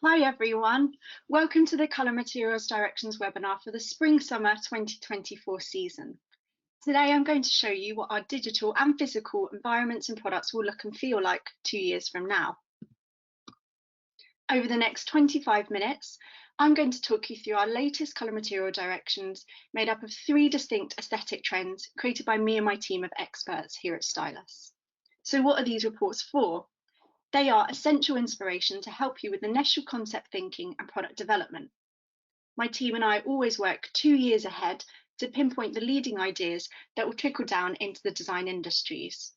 Hi everyone, welcome to the Colour Materials Directions webinar for the Spring-Summer 2024 season. Today I'm going to show you what our digital and physical environments and products will look and feel like 2 years from now. Over the next 25 minutes, I'm going to talk you through our latest colour material directions made up of 3 distinct aesthetic trends created by me and my team of experts here at Stylus. So what are these reports for? They are essential inspiration to help you with initial concept thinking and product development. My team and I always work 2 years ahead to pinpoint the leading ideas that will trickle down into the design industries.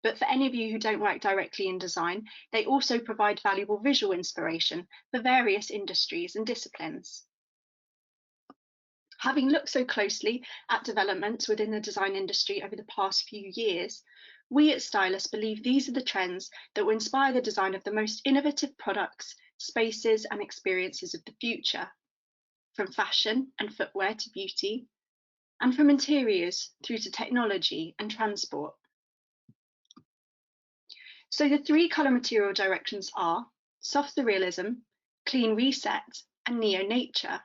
But for any of you who don't work directly in design, they also provide valuable visual inspiration for various industries and disciplines. Having looked so closely at developments within the design industry over the past few years, we at Stylus believe these are the trends that will inspire the design of the most innovative products, spaces and experiences of the future, from fashion and footwear to beauty, and from interiors through to technology and transport. So the 3 colour material directions are soft surrealism, clean reset, and neo-nature.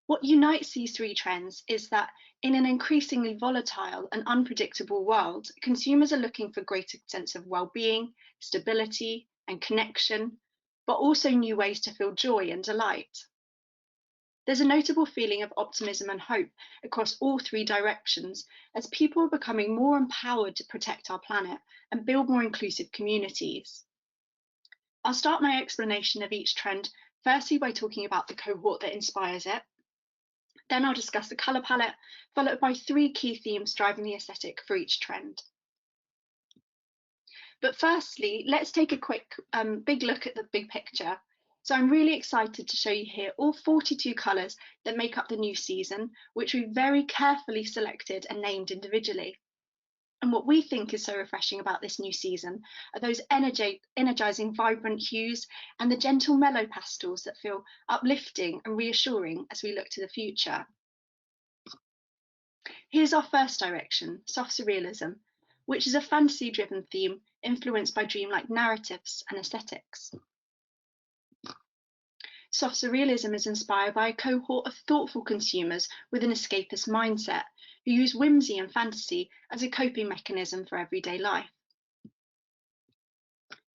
What unites these 3 trends is that in an increasingly volatile and unpredictable world, consumers are looking for a greater sense of well-being, stability, and connection, but also new ways to feel joy and delight. There's a notable feeling of optimism and hope across all 3 directions as people are becoming more empowered to protect our planet and build more inclusive communities. I'll start my explanation of each trend firstly by talking about the cohort that inspires it. Then I'll discuss the colour palette, followed by 3 key themes driving the aesthetic for each trend. But firstly, let's take a quick big look at the big picture. So I'm really excited to show you here all 42 colours that make up the new season, which we've very carefully selected and named individually. And what we think is so refreshing about this new season are those energizing, vibrant hues and the gentle mellow pastels that feel uplifting and reassuring as we look to the future. Here's our first direction, soft surrealism, which is a fantasy-driven theme influenced by dreamlike narratives and aesthetics. Soft surrealism is inspired by a cohort of thoughtful consumers with an escapist mindset who use whimsy and fantasy as a coping mechanism for everyday life.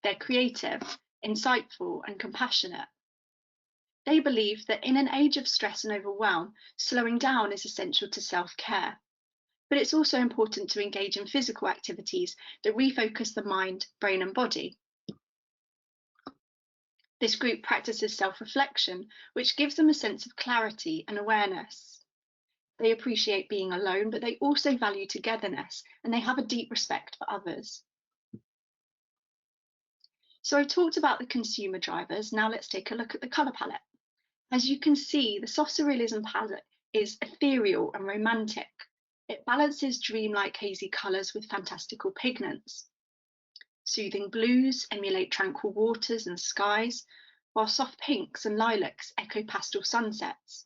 They're creative, insightful, and compassionate. They believe that in an age of stress and overwhelm, slowing down is essential to self-care. But it's also important to engage in physical activities that refocus the mind, brain, and body. This group practices self-reflection, which gives them a sense of clarity and awareness. They appreciate being alone, but they also value togetherness, and they have a deep respect for others. So I talked about the consumer drivers. Now let's take a look at the colour palette. As you can see, the soft surrealism palette is ethereal and romantic. It balances dreamlike hazy colours with fantastical pigments. Soothing blues emulate tranquil waters and skies, while soft pinks and lilacs echo pastel sunsets.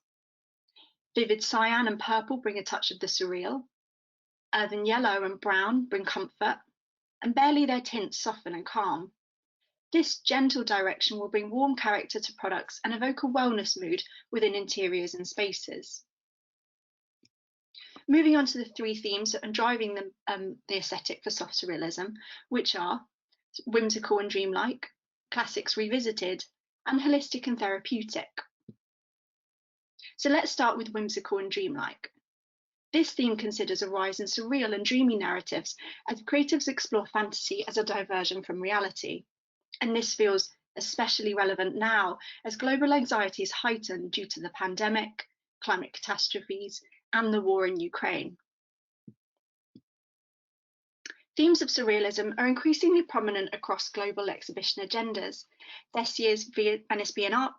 Vivid cyan and purple bring a touch of the surreal. Earthen yellow and brown bring comfort, and barely their tints soften and calm. This gentle direction will bring warm character to products and evoke a wellness mood within interiors and spaces. Moving on to the 3 themes that are driving the aesthetic for soft surrealism, which are whimsical and dreamlike, classics revisited, and holistic and therapeutic. So let's start with whimsical and dreamlike. This theme considers a rise in surreal and dreamy narratives as creatives explore fantasy as a diversion from reality. And this feels especially relevant now as global anxiety is heightened due to the pandemic, climate catastrophes, and the war in Ukraine. Themes of surrealism are increasingly prominent across global exhibition agendas. This year's Venice Biennale,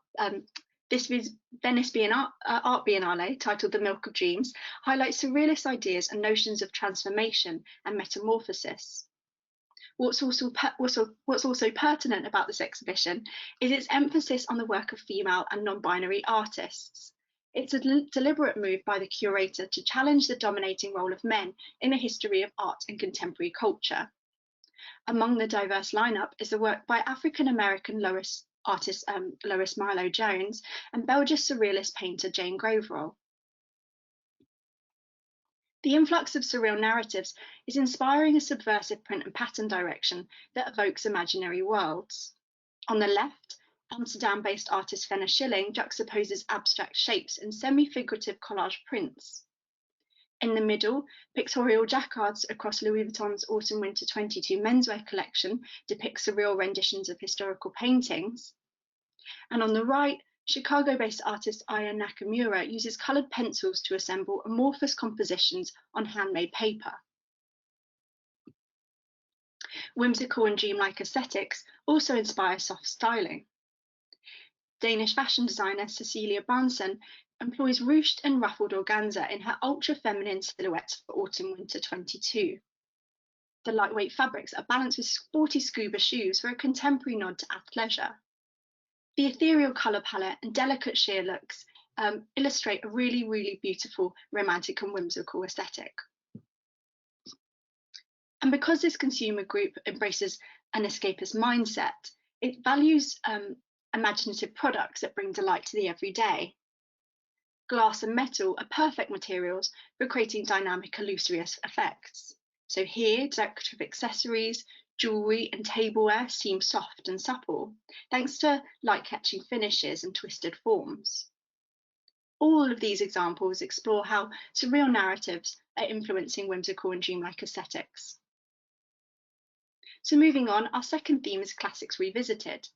Art Biennale, titled The Milk of Dreams, highlights surrealist ideas and notions of transformation and metamorphosis. What's also pertinent about this exhibition is its emphasis on the work of female and non-binary artists. It's a deliberate move by the curator to challenge the dominating role of men in the history of art and contemporary culture. Among the diverse lineup is the work by African-American Lois artist Lois Marlowe Jones, and Belgian surrealist painter Jane Groverall. The influx of surreal narratives is inspiring a subversive print and pattern direction that evokes imaginary worlds. On the left, Amsterdam-based artist Fenna Schilling juxtaposes abstract shapes in semi-figurative collage prints. In the middle, pictorial jacquards across Louis Vuitton's Autumn-Winter 22 menswear collection depict surreal renditions of historical paintings. And on the right, Chicago-based artist Aya Nakamura uses coloured pencils to assemble amorphous compositions on handmade paper. Whimsical and dreamlike aesthetics also inspire soft styling. Danish fashion designer Cecilia Bahnsen employs ruched and ruffled organza in her ultra-feminine silhouettes for Autumn-Winter 22. The lightweight fabrics are balanced with sporty scuba shoes for a contemporary nod to athleisure. The ethereal colour palette and delicate sheer looks illustrate a really, really beautiful, romantic and whimsical aesthetic. And because this consumer group embraces an escapist mindset, it values imaginative products that bring delight to the everyday. Glass and metal are perfect materials for creating dynamic illusory effects. So here, decorative accessories, jewellery and tableware seem soft and supple, thanks to light-catching finishes and twisted forms. All of these examples explore how surreal narratives are influencing whimsical and dreamlike aesthetics. So moving on, our second theme is classics revisited.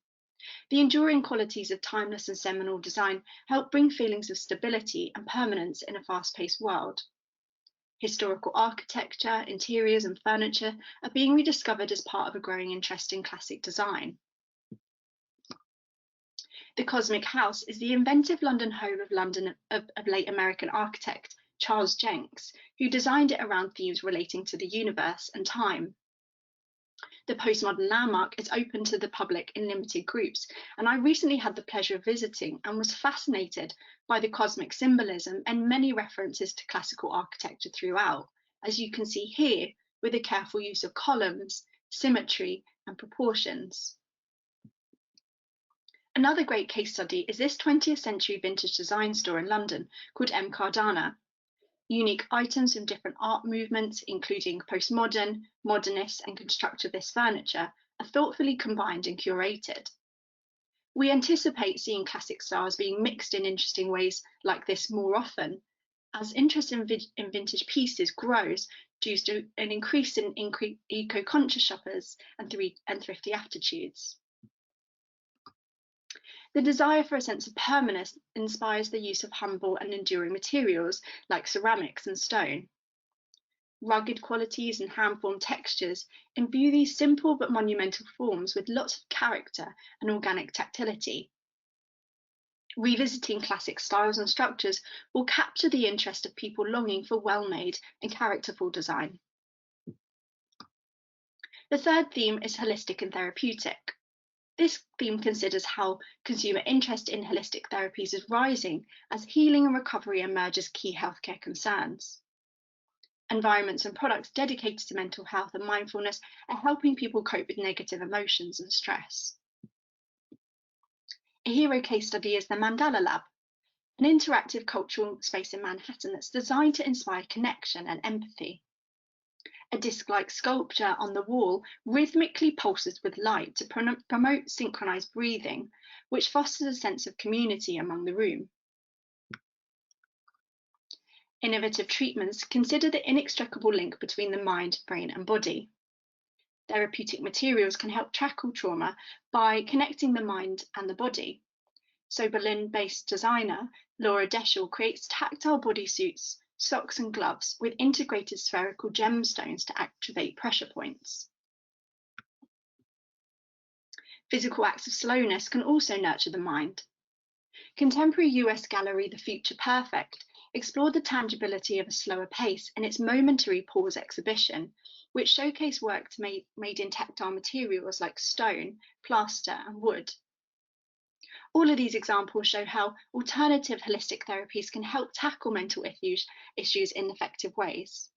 The enduring qualities of timeless and seminal design help bring feelings of stability and permanence in a fast-paced world. Historical architecture, interiors and furniture are being rediscovered as part of a growing interest in classic design. The Cosmic House is the inventive London home of late American architect Charles Jenks, who designed it around themes relating to the universe and time. The postmodern landmark is open to the public in limited groups, and I recently had the pleasure of visiting and was fascinated by the cosmic symbolism and many references to classical architecture throughout, as you can see here, with a careful use of columns, symmetry and proportions. Another great case study is this 20th century vintage design store in London called M. Cardana. Unique items from different art movements, including postmodern, modernist and constructivist furniture, are thoughtfully combined and curated. We anticipate seeing classic styles being mixed in interesting ways like this more often, as interest in vintage pieces grows due to an increase in eco-conscious shoppers and thrifty attitudes. The desire for a sense of permanence inspires the use of humble and enduring materials like ceramics and stone. Rugged qualities and hand-formed textures imbue these simple but monumental forms with lots of character and organic tactility. Revisiting classic styles and structures will capture the interest of people longing for well-made and characterful design. The third theme is holistic and therapeutic. This theme considers how consumer interest in holistic therapies is rising as healing and recovery emerge as key healthcare concerns. Environments and products dedicated to mental health and mindfulness are helping people cope with negative emotions and stress. A hero case study is the Mandala Lab, an interactive cultural space in Manhattan that's designed to inspire connection and empathy. A disc-like sculpture on the wall rhythmically pulses with light to promote synchronized breathing, which fosters a sense of community among the room. Innovative treatments consider the inextricable link between the mind, brain and body. Therapeutic materials can help tackle trauma by connecting the mind and the body. So Berlin-based designer Laura Deschel creates tactile bodysuits, socks and gloves with integrated spherical gemstones to activate pressure points. Physical acts of slowness can also nurture the mind. Contemporary US gallery The Future Perfect explored the tangibility of a slower pace in its momentary pause exhibition, which showcased work made in tactile materials like stone, plaster and wood. All of these examples show how alternative holistic therapies can help tackle mental issues in effective ways.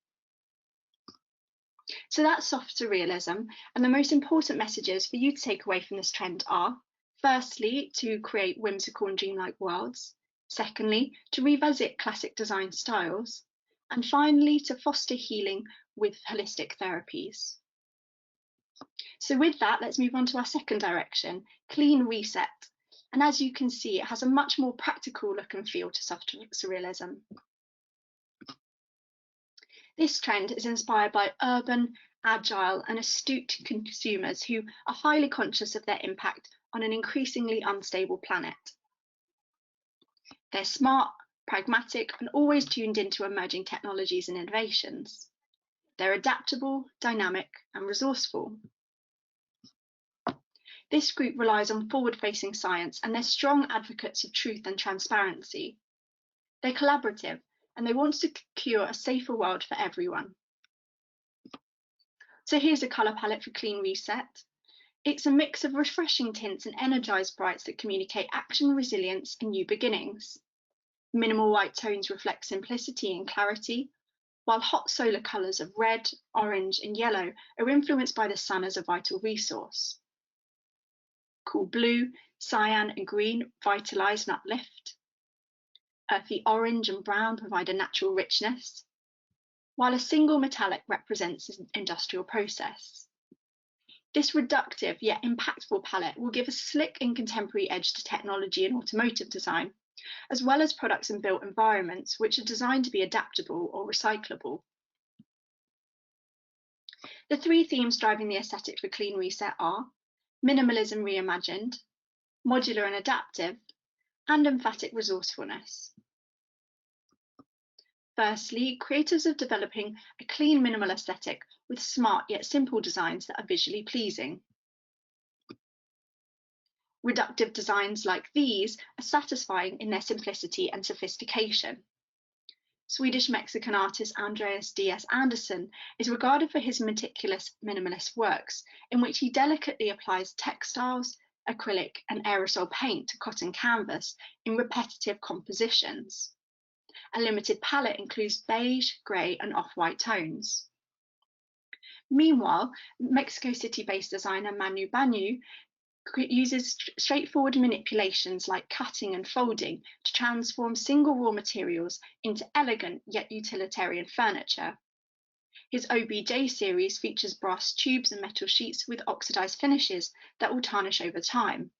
So that's soft surrealism, and the most important messages for you to take away from this trend are: Firstly, to create whimsical and dreamlike worlds. Secondly, to revisit classic design styles. And finally, to foster healing with holistic therapies. So with that, let's move on to our second direction, clean reset. And as you can see, it has a much more practical look and feel to soft surrealism. This trend is inspired by urban, agile, and astute consumers who are highly conscious of their impact on an increasingly unstable planet. They're smart, pragmatic, and always tuned into emerging technologies and innovations. They're adaptable, dynamic, and resourceful. This group relies on forward-facing science, and they're strong advocates of truth and transparency. They're collaborative, and they want to secure a safer world for everyone. So here's a colour palette for Clean Reset. It's a mix of refreshing tints and energised brights that communicate action, resilience, and new beginnings. Minimal white tones reflect simplicity and clarity, while hot solar colours of red, orange, and yellow are influenced by the sun as a vital resource. Cool blue, cyan, and green vitalise and uplift. Earthy orange and brown provide a natural richness, while a single metallic represents an industrial process. This reductive yet impactful palette will give a slick and contemporary edge to technology and automotive design, as well as products and built environments which are designed to be adaptable or recyclable. The three themes driving the aesthetic for Clean Reset are minimalism reimagined, modular and adaptive, and emphatic resourcefulness. Firstly, creatives are developing a clean minimal aesthetic with smart yet simple designs that are visually pleasing. Reductive designs like these are satisfying in their simplicity and sophistication. Swedish-Mexican artist Andreas D.S. Andersson is regarded for his meticulous minimalist works, in which he delicately applies textiles, acrylic, and aerosol paint to cotton canvas in repetitive compositions. A limited palette includes beige, grey, and off-white tones. Meanwhile, Mexico City-based designer Manu Banu uses straightforward manipulations like cutting and folding to transform single raw materials into elegant yet utilitarian furniture. His OBJ series features brass tubes and metal sheets with oxidized finishes that will tarnish over time.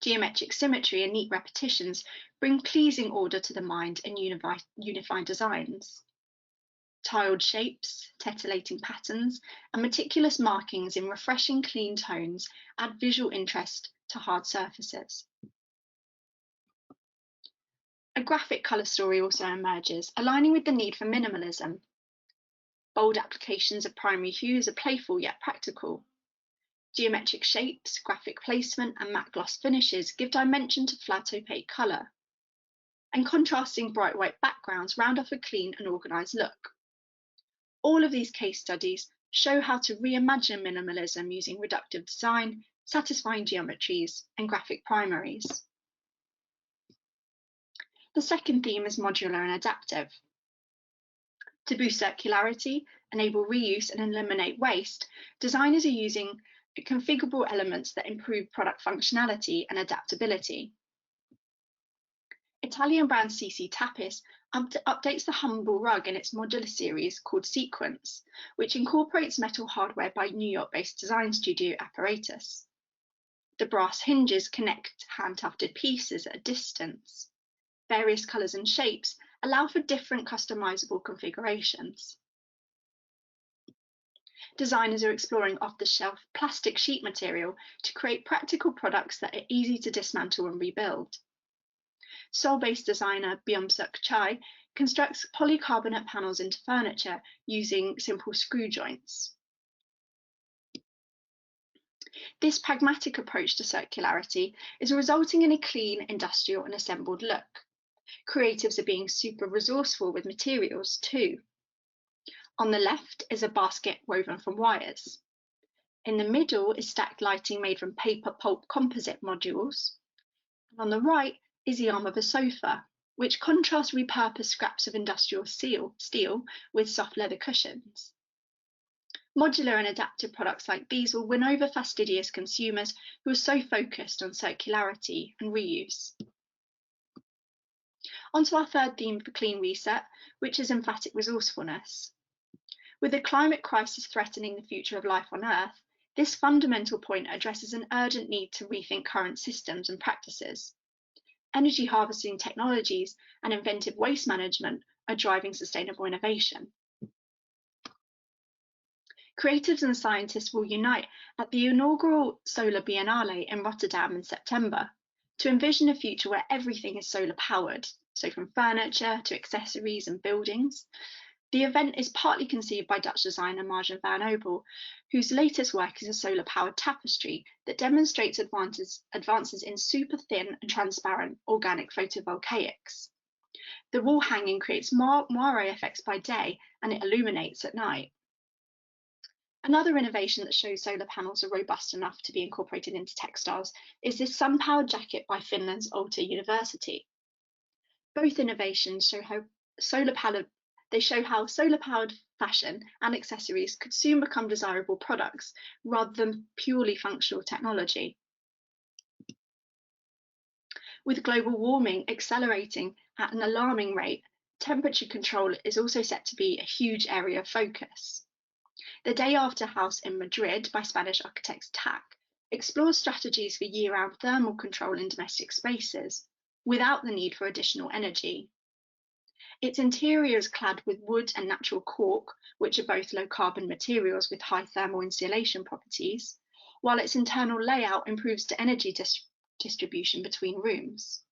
Geometric symmetry and neat repetitions bring pleasing order to the mind and unify designs. Tiled shapes, tetillating patterns, and meticulous markings in refreshing clean tones add visual interest to hard surfaces. A graphic colour story also emerges, aligning with the need for minimalism. Bold applications of primary hues are playful yet practical. Geometric shapes, graphic placement, and matte gloss finishes give dimension to flat opaque colour. And contrasting bright white backgrounds round off a clean and organised look. All of these case studies show how to reimagine minimalism using reductive design, satisfying geometries, and graphic primaries. The second theme is modular and adaptive. To boost circularity, enable reuse, and eliminate waste, designers are using configurable elements that improve product functionality and adaptability. Italian brand CC Tappis updates the humble rug in its modular series called Sequence, which incorporates metal hardware by New York-based design studio Apparatus. The brass hinges connect hand-tufted pieces at a distance. Various colours and shapes allow for different customizable configurations. Designers are exploring off-the-shelf plastic sheet material to create practical products that are easy to dismantle and rebuild. Seoul-based designer Byung-suk Chai constructs polycarbonate panels into furniture using simple screw joints. This pragmatic approach to circularity is resulting in a clean, industrial, and assembled look. Creatives are being super resourceful with materials too. On the left is a basket woven from wires. In the middle is stacked lighting made from paper pulp composite modules. And on the right is the arm of a sofa, which contrasts repurposed scraps of industrial steel with soft leather cushions. Modular and adaptive products like these will win over fastidious consumers who are so focused on circularity and reuse. On to our third theme for Clean Reset, which is emphatic resourcefulness. With the climate crisis threatening the future of life on Earth, this fundamental point addresses an urgent need to rethink current systems and practices. Energy harvesting technologies and inventive waste management are driving sustainable innovation. Creatives and scientists will unite at the inaugural Solar Biennale in Rotterdam in September to envision a future where everything is solar powered, so from furniture to accessories and buildings. The event is partly conceived by Dutch designer Marjan van Obel, whose latest work is a solar-powered tapestry that demonstrates advances in super thin and transparent organic photovoltaics. The wall hanging creates moire effects by day and it illuminates at night. Another innovation that shows solar panels are robust enough to be incorporated into textiles is this sun-powered jacket by Finland's Aalto University. Both innovations show how solar-powered fashion and accessories could soon become desirable products rather than purely functional technology. With global warming accelerating at an alarming rate, temperature control is also set to be a huge area of focus. The Day After House in Madrid by Spanish architects TAC explores strategies for year-round thermal control in domestic spaces without the need for additional energy. Its interior is clad with wood and natural cork, which are both low-carbon materials with high thermal insulation properties, while its internal layout improves the energy distribution between rooms.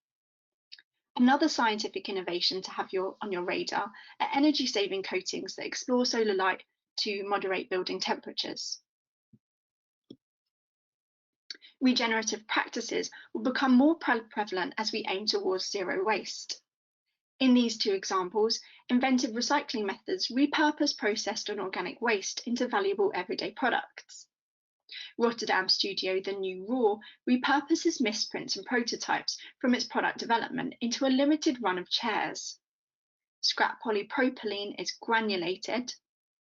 Another scientific innovation to have on your radar are energy-saving coatings that explore solar light to moderate building temperatures. Regenerative practices will become more prevalent as we aim towards zero waste. In these two examples, inventive recycling methods repurpose processed and organic waste into valuable everyday products. Rotterdam studio The New Raw repurposes misprints and prototypes from its product development into a limited run of chairs. Scrap polypropylene is granulated,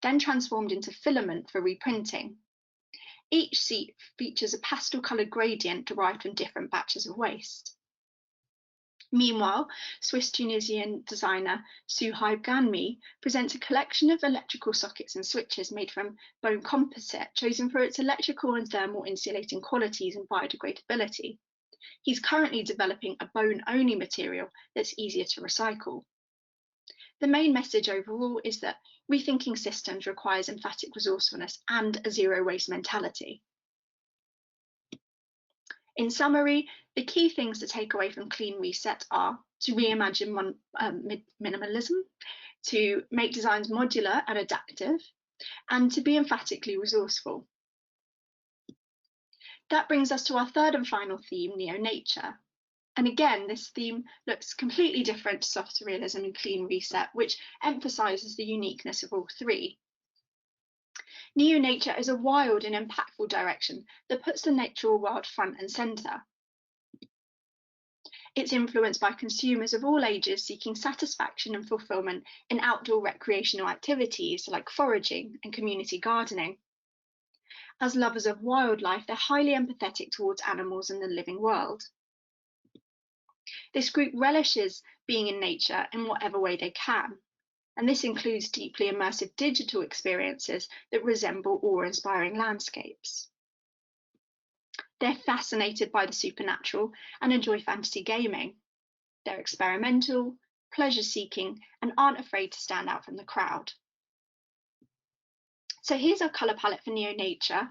then transformed into filament for reprinting. Each seat features a pastel-coloured gradient derived from different batches of waste. Meanwhile, Swiss-Tunisian designer Suhaib Ganmi presents a collection of electrical sockets and switches made from bone composite, chosen for its electrical and thermal insulating qualities and biodegradability. He's currently developing a bone-only material that's easier to recycle. The main message overall is that rethinking systems requires emphatic resourcefulness and a zero-waste mentality. In summary, the key things to take away from Clean Reset are to reimagine minimalism, to make designs modular and adaptive, and to be emphatically resourceful. That brings us to our third and final theme, neo-nature. And again, this theme looks completely different to soft realism and Clean Reset, which emphasises the uniqueness of all three. Neo-nature is a wild and impactful direction that puts the natural world front and centre. It's influenced by consumers of all ages seeking satisfaction and fulfilment in outdoor recreational activities like foraging and community gardening. As lovers of wildlife, they're highly empathetic towards animals and the living world. This group relishes being in nature in whatever way they can, and this includes deeply immersive digital experiences that resemble awe-inspiring landscapes. They're fascinated by the supernatural and enjoy fantasy gaming. They're experimental, pleasure-seeking, and aren't afraid to stand out from the crowd. So here's our colour palette for neo-nature.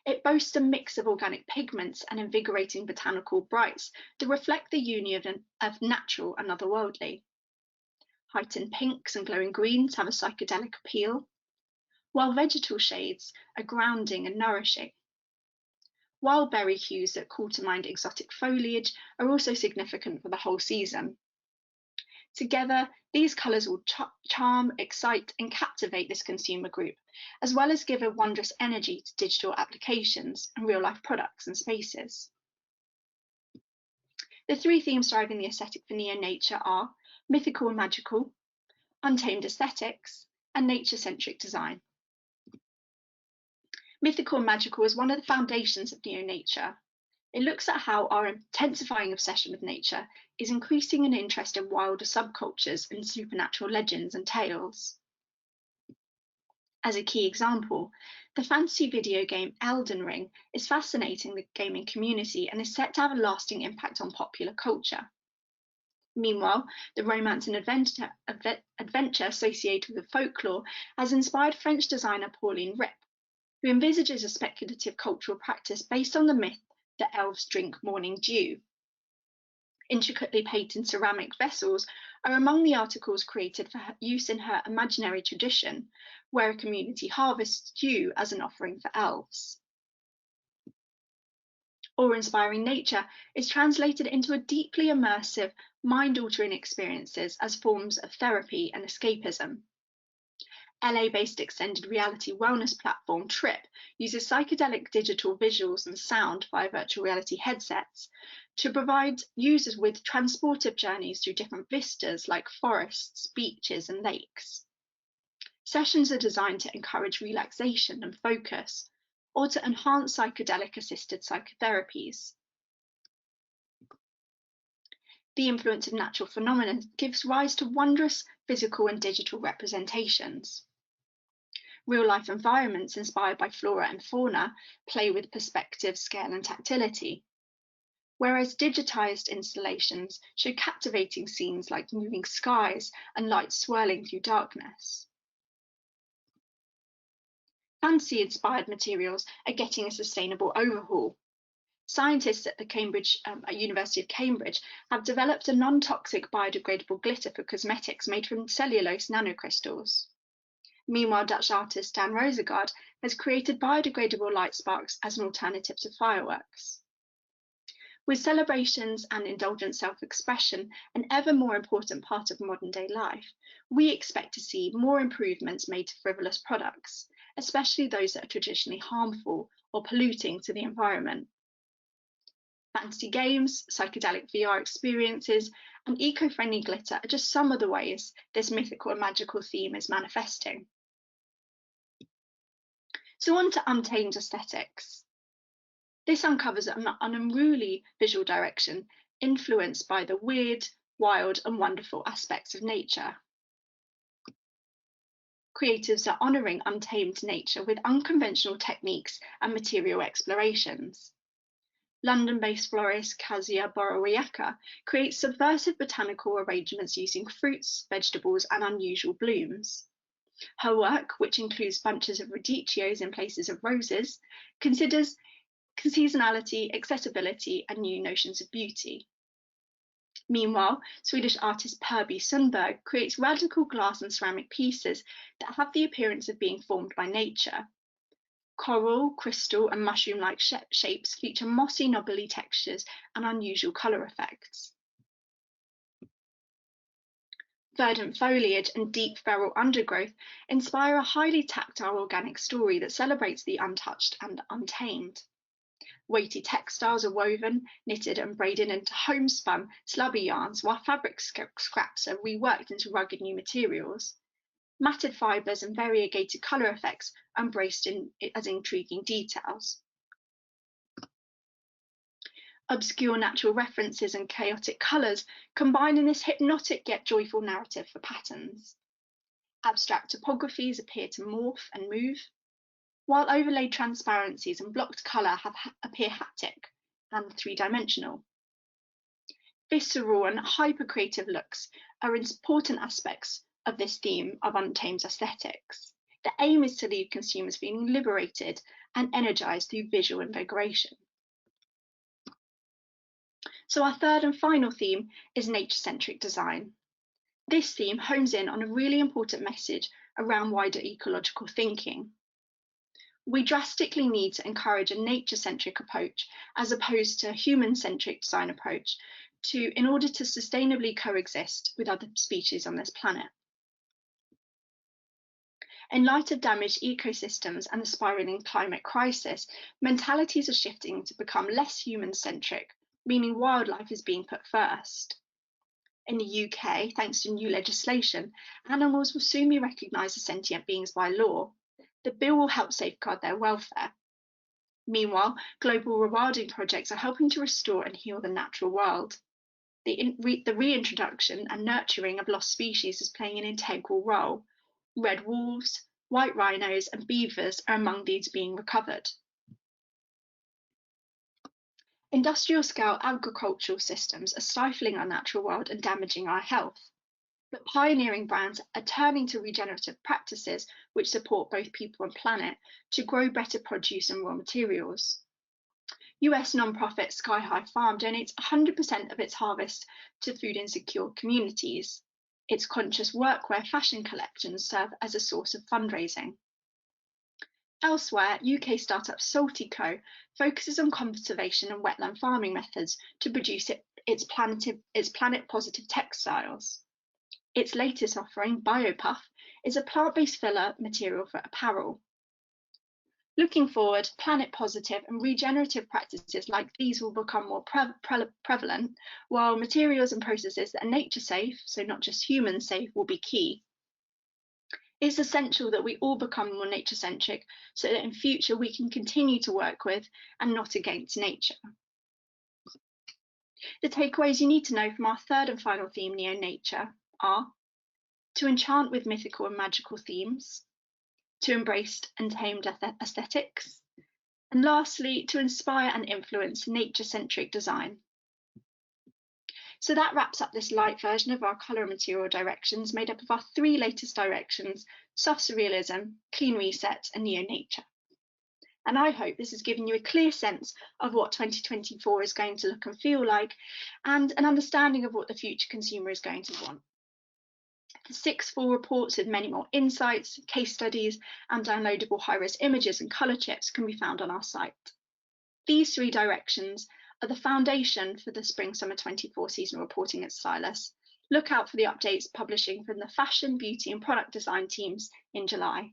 It boasts a mix of organic pigments and invigorating botanical brights that reflect the union of natural and otherworldly. Heightened pinks and glowing greens have a psychedelic appeal, while vegetal shades are grounding and nourishing. Wild berry hues that call to mind exotic foliage are also significant for the whole season. Together, these colours will charm, excite, and captivate this consumer group, as well as give a wondrous energy to digital applications and real-life products and spaces. The three themes driving the aesthetic for neo-nature are mythical and magical, untamed aesthetics, and nature-centric design. Mythical and magical is one of the foundations of neo-nature. It looks at how our intensifying obsession with nature is increasing an interest in wilder subcultures and supernatural legends and tales. As a key example, the fantasy video game Elden Ring is fascinating the gaming community and is set to have a lasting impact on popular culture. Meanwhile, the romance and adventure associated with folklore has inspired French designer Pauline Rip, who envisages a speculative cultural practice based on the myth that elves drink morning dew. Intricately painted ceramic vessels are among the articles created for use in her imaginary tradition, where a community harvests dew as an offering for elves. Awe-inspiring nature is translated into a deeply immersive, mind-altering experiences as forms of therapy and escapism. LA-based extended reality wellness platform Trip uses psychedelic digital visuals and sound via virtual reality headsets to provide users with transportive journeys through different vistas like forests, beaches, and lakes. Sessions are designed to encourage relaxation and focus, or to enhance psychedelic-assisted psychotherapies. The influence of natural phenomena gives rise to wondrous physical and digital representations. Real-life environments inspired by flora and fauna play with perspective, scale, and tactility, whereas digitized installations show captivating scenes like moving skies and lights swirling through darkness. Fantasy-inspired materials are getting a sustainable overhaul. Scientists at the University of Cambridge have developed a non-toxic biodegradable glitter for cosmetics made from cellulose nanocrystals. Meanwhile, Dutch artist Dan Rosegaard has created biodegradable light sparks as an alternative to fireworks. With celebrations and indulgent self-expression an ever more important part of modern-day life, we expect to see more improvements made to frivolous products, especially those that are traditionally harmful or polluting to the environment. Fantasy games, psychedelic VR experiences, and eco-friendly glitter are just some of the ways this mythical and magical theme is manifesting. So on to untamed aesthetics. This uncovers an unruly visual direction influenced by the weird, wild, and wonderful aspects of nature. Creatives are honouring untamed nature with unconventional techniques and material explorations. London-based florist Kazia Borowiecka creates subversive botanical arrangements using fruits, vegetables, and unusual blooms. Her work, which includes bunches of radicchios in places of roses, considers seasonality, accessibility, and new notions of beauty. Meanwhile, Swedish artist Per B. Sundberg creates radical glass and ceramic pieces that have the appearance of being formed by nature. Coral, crystal, and mushroom-like shapes feature mossy, knobbly textures and unusual colour effects. Verdant foliage and deep feral undergrowth inspire a highly tactile organic story that celebrates the untouched and untamed. Weighty textiles are woven, knitted, and braided into homespun, slubby yarns, while fabric scraps are reworked into rugged new materials. Matted fibres and variegated colour effects are embraced as intriguing details. Obscure natural references and chaotic colours combine in this hypnotic yet joyful narrative for patterns. Abstract topographies appear to morph and move, while overlaid transparencies and blocked colour appear haptic and three-dimensional. Visceral and hyper-creative looks are important aspects of this theme of untamed aesthetics. The aim is to leave consumers feeling liberated and energised through visual invigoration. So our third and final theme is nature-centric design. This theme hones in on a really important message around wider ecological thinking. We drastically need to encourage a nature-centric approach as opposed to a human-centric design approach in order to sustainably coexist with other species on this planet. In light of damaged ecosystems and the spiralling climate crisis, mentalities are shifting to become less human-centric, meaning wildlife is being put first. In the UK, thanks to new legislation, animals will soon be recognised as sentient beings by law. The bill will help safeguard their welfare. Meanwhile, global rewilding projects are helping to restore and heal the natural world. The reintroduction and nurturing of lost species is playing an integral role. Red wolves, white rhinos, and beavers are among these being recovered. Industrial-scale agricultural systems are stifling our natural world and damaging our health. But pioneering brands are turning to regenerative practices which support both people and planet to grow better produce and raw materials. US nonprofit Sky High Farm donates 100% of its harvest to food insecure communities. Its conscious workwear fashion collections serve as a source of fundraising. Elsewhere, UK startup Salty Co focuses on conservation and wetland farming methods to produce its planet-positive textiles. Its latest offering, BioPuff, is a plant-based filler material for apparel. Looking forward, planet-positive and regenerative practices like these will become more prevalent, while materials and processes that are nature-safe, so not just human-safe, will be key. It's essential that we all become more nature-centric so that in future we can continue to work with and not against nature. The takeaways you need to know from our third and final theme, Neo-Nature, are to enchant with mythical and magical themes, to embrace untamed aesthetics, and lastly, to inspire and influence nature-centric design. So that wraps up this light version of our colour and material directions made up of our three latest directions: soft surrealism, clean reset, and neo-nature. And I hope this has given you a clear sense of what 2024 is going to look and feel like, and an understanding of what the future consumer is going to want. The 6 full reports with many more insights, case studies, and downloadable high-res images and colour chips can be found on our site. These 3 directions are the foundation for the Spring/Summer 24 seasonal reporting at Stylus. Look out for the updates publishing from the fashion, beauty, and product design teams in July.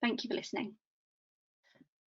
Thank you for listening.